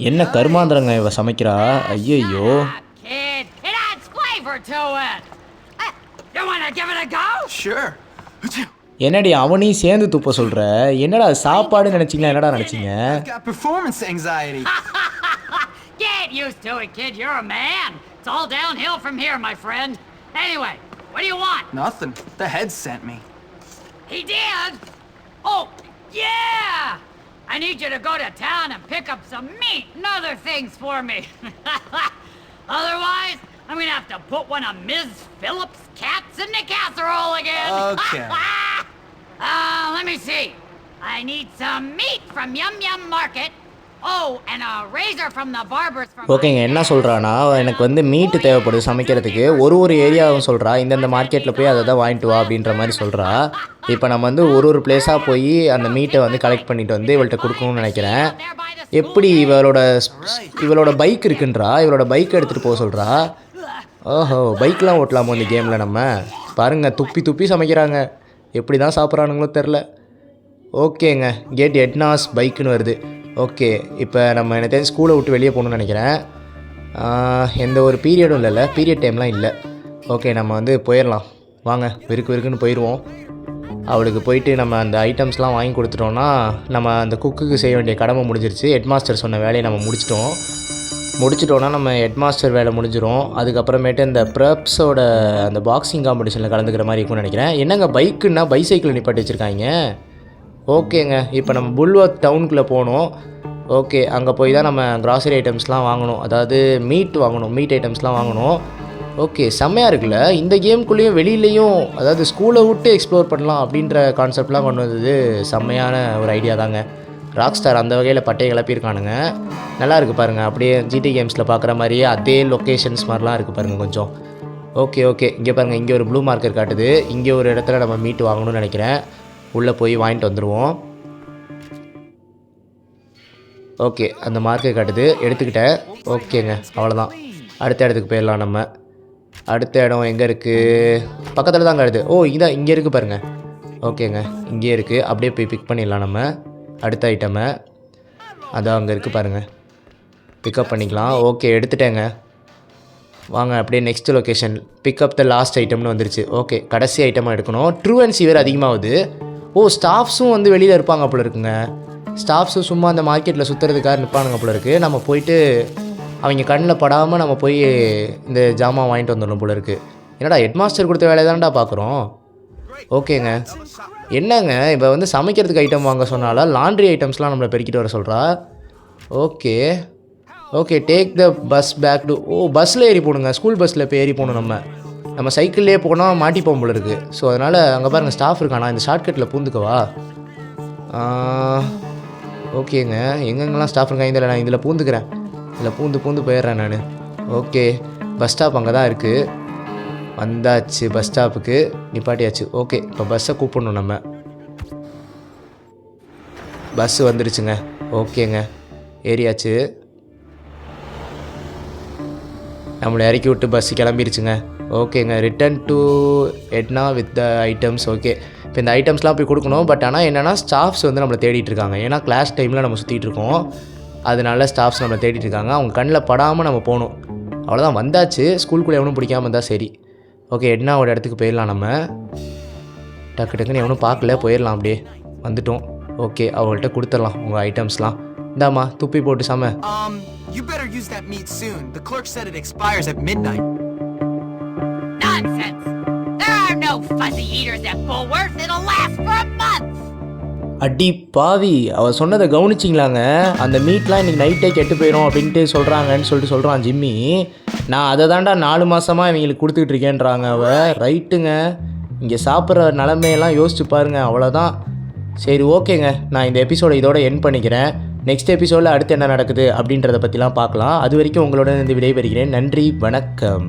என்ன கருமாந்திரங்க இவ சமைக்கிறா, ஐயோ. Kid, it adds flavor to it. You wanna give it a go? Sure. என்னடி அவனையும் சேர்ந்து துப்ப சொல்கிற, என்னடா சாப்பாடு நினச்சிங்களா, என்னடா நினச்சிங்க? I've got performance anxiety. Get used to it, kid. You're a man. It's all downhill from here, my friend. Anyway, what do you want? Nothing. The head sent me. He did? Oh, yeah! I need you to go to town and pick up some meat and other things for me. Otherwise, I'm gonna have to put one of Ms. Phillips' cats in the casserole again. Okay. Let me see. I need some meat from Yum Yum Market. Oh, and a razor from the barbers from... ஓகேங்க, என்ன சொல்கிறான்னா, எனக்கு வந்து மீட்டு தேவைப்படுது சமைக்கிறதுக்கு, ஒரு ஏரியாவும் சொல்கிறா, இந்தந்த மார்க்கெட்டில் போய் அதை தான் வாங்கிட்டு வா அப்படின்ற மாதிரி சொல்கிறா. இப்போ நம்ம வந்து ஒரு பிளேஸாக போய் அந்த மீட்டை வந்து கலெக்ட் பண்ணிட்டு வந்து இவள்கிட்ட கொடுக்கணும்னு நினைக்கிறேன். எப்படி இவளோட பைக் இருக்குன்றா, இவளோட பைக் எடுத்துகிட்டு போக சொல்கிறா. ஓஹோ, பைக்லாம் ஓட்டலாமோ இந்த கேமில்? நம்ம பாருங்கள், துப்பி சமைக்கிறாங்க, எப்படி தான் சாப்பிட்றானுங்களோ தெரில. ஓகேங்க, கேட் எட்னாஸ் பைக்குன்னு வருது. ஓகே, இப்போ நம்ம எனக்கு தெரிஞ்சு ஸ்கூலை விட்டு வெளியே போகணுன்னு நினைக்கிறேன். எந்த ஒரு பீரியடும் இல்லைல்ல, பீரியட் டைம்லாம் இல்லை. ஓகே, நம்ம வந்து போயிடலாம் வாங்க, விறுக்குன்னு போயிடுவோம். அவளுக்கு போயிட்டு நம்ம அந்த ஐட்டம்ஸ்லாம் வாங்கி கொடுத்துட்டோன்னா நம்ம அந்த குக்குக்கு செய்ய வேண்டிய கடமை முடிஞ்சிருச்சு. ஹெட்மாஸ்டர் சொன்ன வேலையை நம்ம முடிச்சிட்டோன்னா நம்ம ஹெட்மாஸ்டர் வேலை முடிஞ்சிடும். அதுக்கப்புறமேட்டு இந்த ப்ரெப்ஸோட அந்த பாக்ஸிங் காம்படிஷனில் கலந்துக்கிற மாதிரி இருக்கும்னு நினைக்கிறேன். என்னங்க பைக்குன்னா பைசைக்கிள் நிப்பாட்டி வச்சுருக்காங்க. ஓகேங்க, இப்போ நம்ம புல்வர்த் டவுனுக்குள்ளே போகணும். ஓகே, அங்கே போய் தான் நம்ம கிராசரி ஐட்டம்ஸ்லாம் வாங்கணும், அதாவது மீட் ஐட்டம்ஸ்லாம் வாங்கணும். ஓகே, செம்மையாக இருக்குல்ல இந்த கேம்குள்ளேயும் வெளியிலையும், அதாவது ஸ்கூலை விட்டு எக்ஸ்ப்ளோர் பண்ணலாம் அப்படின்ற கான்செப்ட்லாம் கொண்டு வந்தது செம்மையான ஒரு ஐடியா தாங்க. ராக் ஸ்டார் அந்த வகையில் பட்டையை கிளப்பியிருக்கானுங்க. நல்லா இருக்குது பாருங்கள், அப்படியே ஜிடி கேம்ஸில் பார்க்குற மாதிரியே அதே லொக்கேஷன்ஸ் மாதிரிலாம் இருக்குது பாருங்கள் கொஞ்சம். ஓகே, இங்கே பாருங்கள், இங்கே ஒரு ப்ளூ மார்க்கர் காட்டுது, இங்கே ஒரு இடத்துல நம்ம மீட் வாங்கணும்னு நினைக்கிறேன். உள்ளே போய் வாங்கிட்டு வந்துடுவோம். ஓகே, அந்த மார்க்கை காட்டுது, எடுத்துக்கிட்டேன். ஓகேங்க, அவ்வளோதான். அடுத்த இடத்துக்கு போயிடலாம் நம்ம. அடுத்த இடம் எங்கே இருக்குது? பக்கத்தில் தான் காட்டுது. இங்கே இருக்குது பாருங்கள். ஓகேங்க, இங்கே இருக்குது, அப்படியே போய் பிக் பண்ணிடலாம் நம்ம அடுத்த ஐட்டமை. அதான் அங்கே இருக்குது பாருங்கள், பிக்கப் பண்ணிக்கலாம். ஓகே, எடுத்துட்டேங்க. வாங்க அப்படியே next location, pick up the last ஐட்டம்னு வந்துருச்சு. ஓகே, கடைசி ஐட்டமாக எடுக்கணும். ட்ரூவன்சி வேறு அதிகமாகுது. ஸ்டாஃப்ஸும் வந்து வெளியில் இருப்பாங்க போல இருக்குங்க. ஸ்டாஃப்ஸும் சும்மா அந்த மார்க்கெட்டில் சுற்றுறதுக்காக நிற்பானுங்க போல இருக்குது. நம்ம போயிட்டு அவங்க கண்ணில் படாமல் நம்ம போய் இந்த ஜாமான் வாங்கிட்டு வந்துடணும் போல இருக்குது. என்னடா ஹெட்மாஸ்டர் கொடுத்த வேலையை தான்டா பார்க்குறோம். ஓகேங்க, என்னங்க இப்போ வந்து சமைக்கிறதுக்கு ஐட்டம் வாங்க சொன்னால லாண்ட்ரி ஐட்டம்ஸ்லாம் நம்மளை பெருக்கிட்டு வர சொல்கிறா. Okay, okay take the bus back to பஸ்ஸில் ஏறி போகணுங்க. ஸ்கூல் பஸ்ஸில் இப்போ ஏறி போகணும். நம்ம சைக்கிள்லேயே போனால் மாட்டிப்போம் போல இருக்குது. ஸோ அதனால் அங்கே பாருங்கள் ஸ்டாஃப் இருக்கானா, இந்த ஷார்ட்கட்டில் பூந்துக்கவா? ஓகேங்க, எங்கெங்கெல்லாம் ஸ்டாஃப் இருக்காங்க இதில் நான் இதில் பூந்துக்கிறேன். இதில் பூந்து போயிடுறேன் நான். ஓகே பஸ் ஸ்டாப் அங்கே தான் இருக்குது. வந்தாச்சு பஸ் ஸ்டாப்புக்கு, நிப்பாட்டியாச்சு. ஓகே இப்போ பஸ்ஸை கூப்பிடணும் நம்ம. பஸ்ஸு வந்துருச்சுங்க. ஓகேங்க ஏறியாச்சு. நம்மளை இறக்கி விட்டு பஸ்ஸு கிளம்பிருச்சுங்க. ஓகேங்க return to Edna with the items. Okay இப்போ இந்த ஐட்டம்ஸ்லாம் போய் கொடுக்கணும். பட் ஆனால் என்னென்னா ஸ்டாஃப்ஸ் வந்து நம்மளை தேடிட்டு இருக்காங்க. ஏன்னா கிளாஸ் டைமில் நம்ம சுற்றிட்டு இருக்கோம், அதனால ஸ்டாஃப்ஸ் நம்மளை தேடிட்டு இருக்காங்க. அவங்க கண்ணில் படாமல் நம்ம போகணும். அவ்வளோதான், வந்தாச்சு. ஸ்கூலுக்குள்ளே எவனும் பிடிக்காமல் இருந்தால் சரி. ஓகே எட்னாவோட இடத்துக்கு போயிடலாம். நம்ம டக்குன்னு எவனும் பார்க்கல, போயிடலாம். அப்படியே வந்துட்டோம். ஓகே அவங்கள்ட்ட கொடுத்துடலாம் உங்கள் ஐட்டம்ஸ்லாம். இந்தாம்மா துப்பி போட்டு சாம. You better use that meat soon. The clerk said it expires at midnight. Nonsense! There are no fuzzy eaters at Bullworth. It'll last for a month. அடி பாவி, அவள் சொன்னதை கவனிச்சிங்களாங்க? அந்த மீட்லாம் இன்றைக்கி நைட்டே கெட்டு போயிடும் அப்படின்ட்டு சொல்கிறாங்கன்னு சொல்கிறான் ஜிம்மி. நான் அதை தாண்டா 4 மாதமாக இவங்களுக்கு கொடுத்துக்கிட்டு இருக்கேன்றாங்க அவள். ரைட்டுங்க, இங்கே சாப்பிட்ற நிலமையெல்லாம் யோசிச்சு பாருங்கள். அவ்வளோதான். சரி ஓகேங்க, நான் இந்த எபிசோடை இதோட எண்ட் பண்ணிக்கிறேன். நெக்ஸ்ட் எபிசோடில் அடுத்து என்ன நடக்குது அப்படின்றத பற்றிலாம் பார்க்கலாம். அது வரைக்கும் உங்களோட இந்த விடைபெறுகிறேன். நன்றி, வணக்கம்.